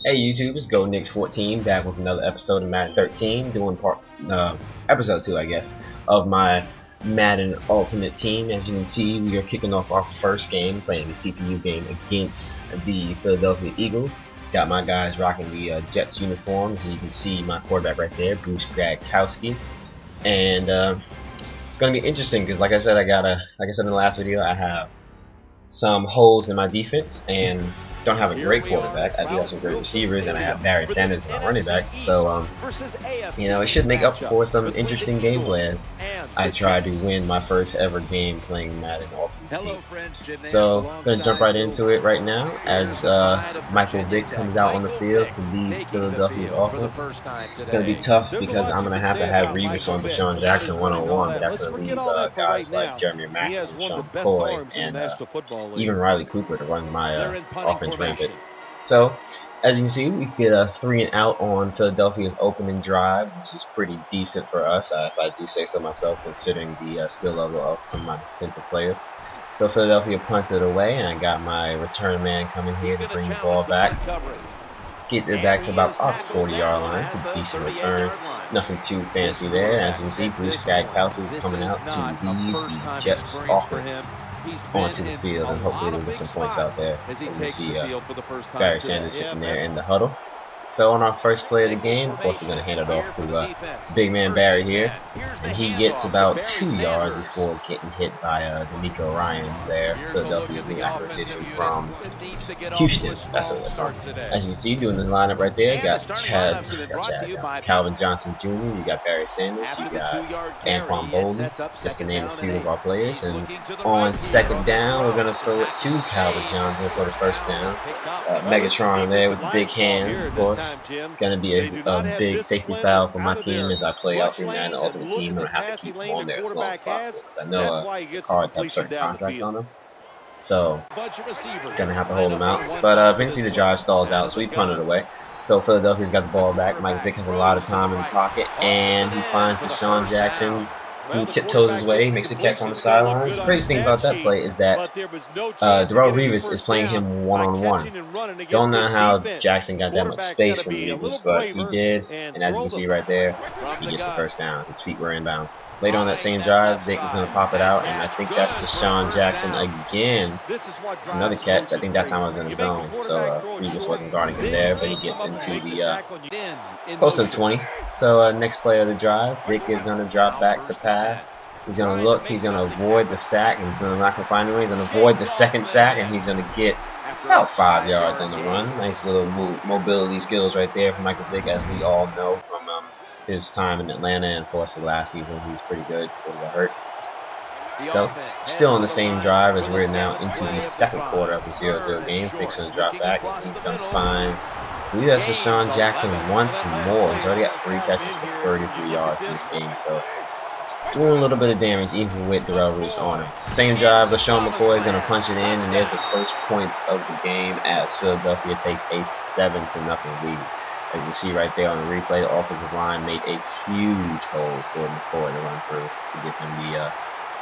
Hey YouTube, it's GoNix14 back with another episode of Madden 13, doing episode 2, I guess, of my Madden Ultimate Team. As you can see, we are kicking off our first game, playing the CPU game against the Philadelphia Eagles. Got my guys rocking the Jets uniforms. As you can see, my quarterback right there, Bruce Gradkowski, and it's going to be interesting because, like I said in the last video, I have some holes in my defense and don't have a great quarterback. I do have some great receivers, and I have Barry Sanders as a running back. So, it should make up for some interesting gameplay as I try to win my first ever game playing Madden Ultimate Team. So, gonna jump right into it right now as Michael Vick comes out on the field to lead Philadelphia's offense. It's gonna be tough because I'm gonna have to have Revis on Deshaun Jackson one-on-one, but that's gonna leave guys like Jeremy Macklin, Sean McCoy, and even Riley Cooper to run my offense rampant. So, as you can see, we get a 3 and out on Philadelphia's opening drive, which is pretty decent for us, if I do say so myself, considering the skill level of some of my defensive players. So Philadelphia punts it away, and I got my return man coming here to bring the ball back. Get it back to about our 40-yard line. A decent return. Nothing too fancy there. As you can see, Bruce Gradkowski is coming out to lead the Jets offense onto the field, and hopefully we'll get some points out there. As you can see, Barry Sanders sitting there in the huddle. So on our first play of the game, of course, we're going to hand it off to big man Barry here, and he gets about 2 yards before getting hit by D'Amico Ryan there, Philadelphia's new acquisition from Houston. That's what it's from. As you can see, doing the lineup right there, you got Calvin Johnson Jr., you got Barry Sanders, you got Anquan Bolden, just to name a few of our players. And on second down, we're going to throw it to Calvin Johnson for the first down. Megatron there with the big hands, of course. Going to be a big safety foul for my team as I play out through Madden Ultimate Team. I'm going to have to keep them on there as long as possible, because I know cards have certain contracts on them. So, going to have to hold them out. But eventually the drive stalls out, so we punt it away. So Philadelphia's got the ball back. Mike Vick has a lot of time in the pocket, and he finds Deshaun Jackson, who tiptoes his way, makes the catch on the sidelines. The crazy thing about that play is that Darrelle Revis is playing him one-on-one. Don't know how Jackson got that much space from Revis, but he did, and as you can see right there, he gets the first down. His feet were inbounds. Later on that same drive, Vick is going to pop it out, and I think that's Deshaun Jackson again. Another catch. I think that time I was in the zone, so Revis wasn't guarding him there, but he gets into the close to the 20. So next play of the drive, Vick is going to drop back to pass. He's going to look, he's going to avoid the sack, and he's not going to find anywhere. He's going to avoid the second sack, and he's going to get about 5 yards on the run. Nice little mobility skills right there from Michael Vick, as we all know from his time in Atlanta, and of course the last season he was pretty good before he got hurt. So, still on the same drive as we're now into the second quarter of the 0-0 game. Vick's going to drop back, and he's going to find, I believe that's Deshaun Jackson once more. He's already got 3 catches for 33 yards in this game, so it's doing a little bit of damage even with Darrelle Revis on him. Same drive, LaShawn McCoy is going to punch it in, and there's the first points of the game as Philadelphia takes a 7-0 lead. As you see right there on the replay, the offensive line made a huge hole for McCoy to run through to give him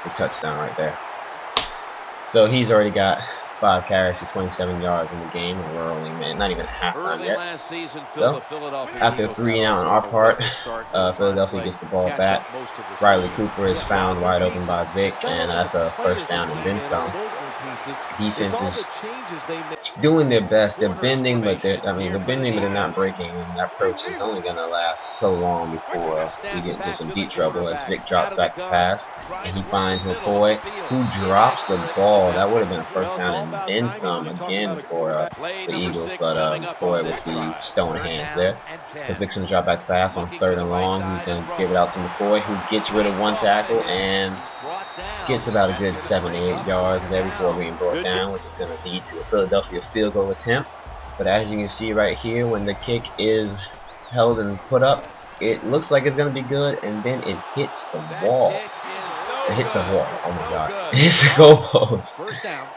the touchdown right there. So he's already got 5 carries for 27 yards in the game, and we're only not even halftime yet. So, after a 3 and out on our part, Philadelphia gets the ball back. Riley Cooper is found wide open by Vick, and that's a first down and then some. Defense is doing their best. They're bending, but they're not breaking. And that approach is only going to last so long before we get into some deep trouble. As Vick drops back to pass, and he finds McCoy, who drops the ball. That would have been a first down and then some again for the Eagles, but McCoy with the stone hands there. So Vick's going to drop back to pass on 3rd and long. He's going to give it out to McCoy, who gets rid of 1 tackle and gets about a good 7 to 8 yards there before being brought down, which is going to lead to a Philadelphia field goal attempt. But as you can see right here, when the kick is held and put up, it looks like it's going to be good, and then it hits the wall. It hits the wall. Oh my god. It hits the goalpost.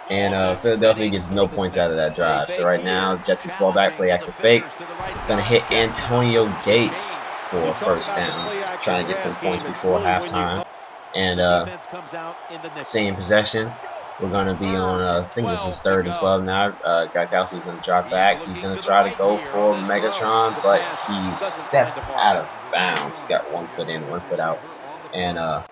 And Philadelphia gets no points out of that drive. So right now, Jets will fall back, play action fake. It's going to hit Antonio Gates for a first down, trying to get some points before halftime. And same possession. We're going to be on, I think this is 3rd and 12 now. Gronkowski's going to drop back. He's going to try to go for Megatron, but he steps out of bounds. He's got 1 foot in, 1 foot out. And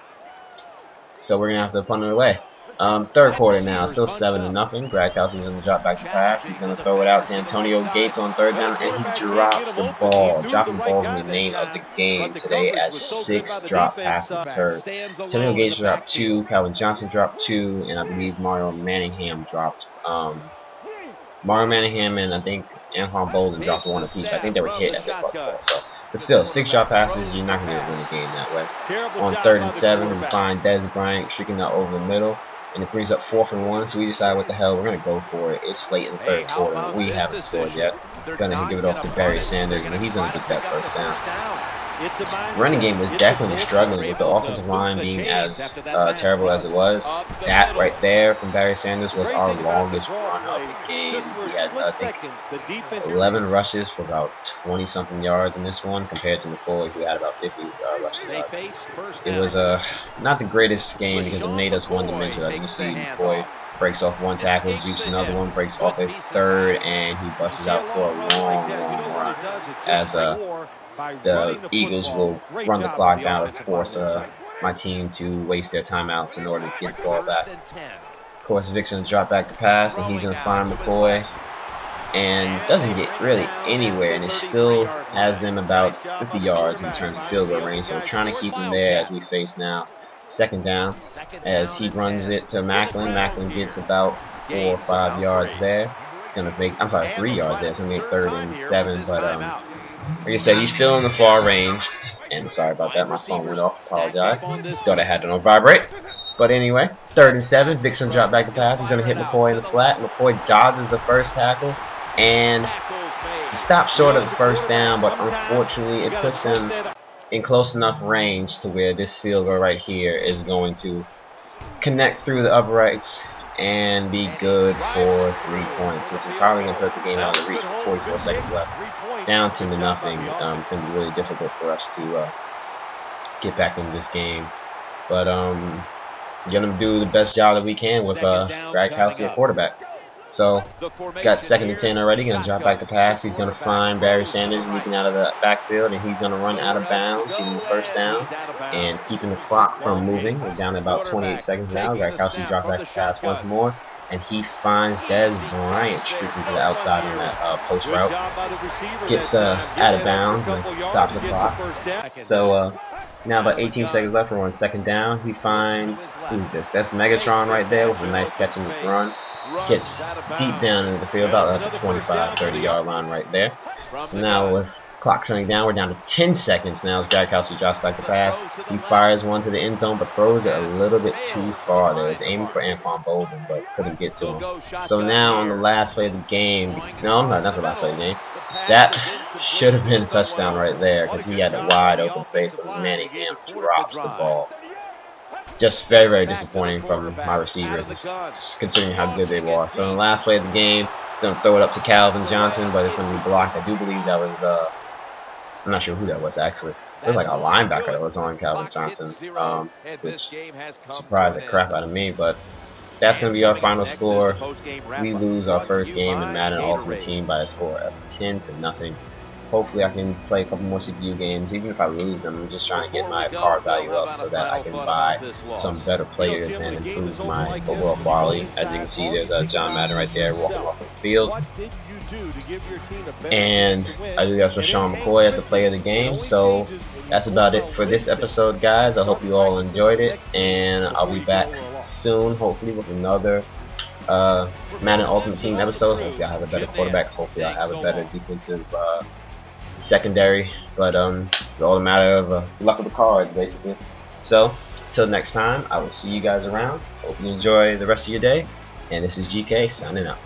so we're going to have to punt it away. 3rd quarter now, still 7-0. Gronkowski's going to drop back to pass. He's going to throw it out to Antonio Gates on 3rd down, and he drops the ball. Dropping balls in the name of the game today as 6 drop passes occurred. Antonio Gates dropped 2, Calvin Johnson dropped 2, and I believe Mario Manningham dropped. Mario Manningham and I think Anquan Bolden dropped 1 apiece. I think they were hit as they caught the ball. So, but still, 6 drop passes, you're not going to win the game that way. On 3rd and 7, we find Dez Bryant streaking out over the middle. And it brings up 4th and 1, so we decide what the hell, we're going to go for it. It's late in the 3rd quarter. We haven't scored yet. Going to give it off to Barry Sanders, and he's going to get that 1st down. Running game was definitely struggling with the offensive line being as terrible as it was. That right there from Barry Sanders was our longest run of the game. We had, I think, 11 rushes for about 20-something yards in this one, compared to McCoy, who had about 50 rushing yards. It was not the greatest game because it made us one-dimensional. As you can see, McCoy breaks off 1 tackle, jukes another one, breaks off a 3rd, and he busts out for a long run. As the Eagles will run the clock down and force my team to waste their timeouts in order to get the ball back. Of course, Vic's going to drop back to pass, and he's going to find McCoy, and doesn't get really anywhere, and it still has them about 50 yards in terms of field goal range. So we're trying to keep them there as we face now 2nd down, as he runs it to Macklin. Macklin gets about 4 or 5 yards there. It's going to make, I'm sorry, 3 yards there. It's going to make 3rd and 7, but like I said, he's still in the far range. And sorry about that, my phone went off. Apologize. Thought I had it on vibrate. But anyway, 3rd and 7. Vixen dropped back to pass. He's going to hit McCoy in the flat. McCoy dodges the 1st tackle and stops short of the 1st down. But unfortunately, it puts them in close enough range to where this field goal right here is going to connect through the uprights and be good for 3 points, which is probably going to put the game out of reach with 44 seconds left. Down 10-0. It's going to be really difficult for us to get back into this game. But going to do the best job that we can with Gronkowski at quarterback. So, got 2nd and 10 already. Going to drop back to pass. He's going to find Barry Sanders leaking out of the backfield, and he's going to run out of bounds, getting the 1st down, and keeping the clock from moving. We're down to about 28 seconds now. Gronkowski dropped back to pass once more, and he finds Dez Bryant streaking to the outside on that post route. Gets out of bounds and stops the clock. So, now about 18 seconds left. We're on 2nd down. He finds, who's this? That's Megatron right there with a nice catch in the run. Gets deep down into the field, about at the 25-30 yard line right there. So now with clock turning down, we're down to 10 seconds now as Gronkowski drops back to pass. He fires one to the end zone, but throws it a little bit too far there. He's aiming for Anquan Bolden, but couldn't get to him. So now on the last play of the game, no, not the last play of the game, that should have been a touchdown right there because he had a wide open space, but Manningham drops the ball. Just very, very disappointing from my receivers, considering how good they were. So in the last play of the game, going to throw it up to Calvin Johnson, but it's going to be blocked. I do believe that was, I'm not sure who that was actually. It was like a linebacker that was on Calvin Johnson, which surprised the crap out of me. But that's going to be our final score. We lose our 1st game in Madden Ultimate Team by a score of 10-0. Hopefully I can play a couple more CPU games. Even if I lose them, I'm just trying to get my card value up so that I can buy some better players and improve my overall quality. As you can see, there's a John Madden right there walking off the field. And I do got Sean McCoy as the player of the game. So that's about it for this episode, guys. I hope you all enjoyed it. And I'll be back soon, hopefully, with another Madden Ultimate Team episode. Hopefully I'll have a better quarterback. Hopefully I'll have a better defensive secondary, but it's all a matter of luck of the cards, basically. So, till next time, I will see you guys around. Hope you enjoy the rest of your day, and this is GK signing out.